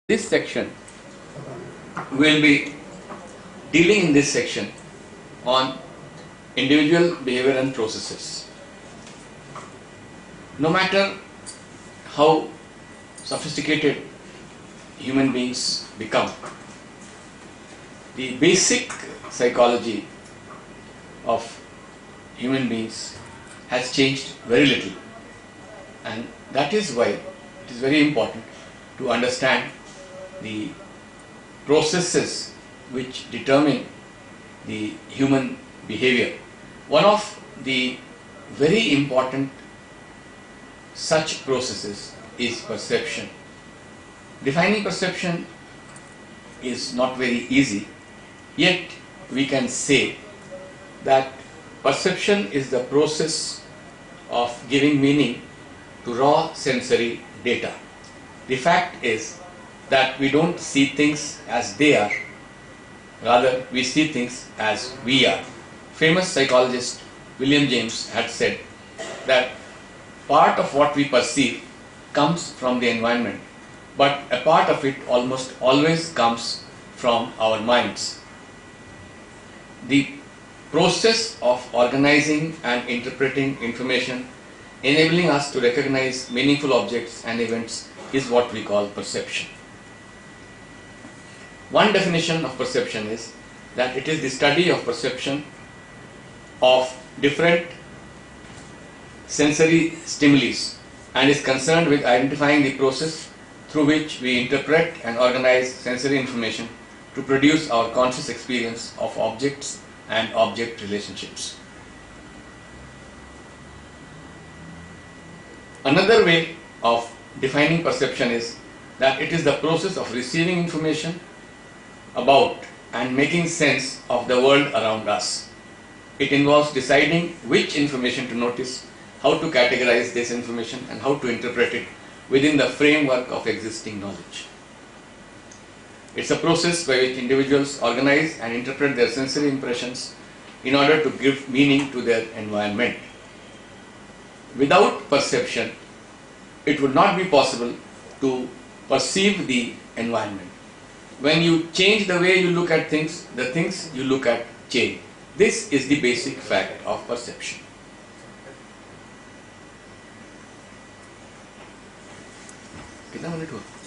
This section will be dealing in this section on individual behavior and processes. No matter how sophisticated human beings become, the basic psychology of human beings has changed very little, and that is why it is very important to understand the processes which determine the human behavior. One of the very important such processes is perception. Defining perception is not very easy, yet we can say that perception is the process of giving meaning to raw sensory data. The fact is that we don't see things as they are, rather we see things as we are. Famous psychologist William James had said that part of what we perceive comes from the environment, but a part of it almost always comes from our minds. The process of organizing and interpreting information, enabling us to recognize meaningful objects and events, is what we call perception. One definition of perception is that it is the study of perception of different sensory stimuli and is concerned with identifying the process through which we interpret and organize sensory information to produce our conscious experience of objects and object relationships. Another way of defining perception is that it is the process of receiving information about and making sense of the world around us. It involves deciding which information to notice, how to categorize this information, and how to interpret it within the framework of existing knowledge. It's a process by which individuals organize and interpret their sensory impressions in order to give meaning to their environment. Without perception, it would not be possible to perceive the environment. When you change the way you look at things, the things you look at change. This is the basic fact of perception. कितना minute हुआ?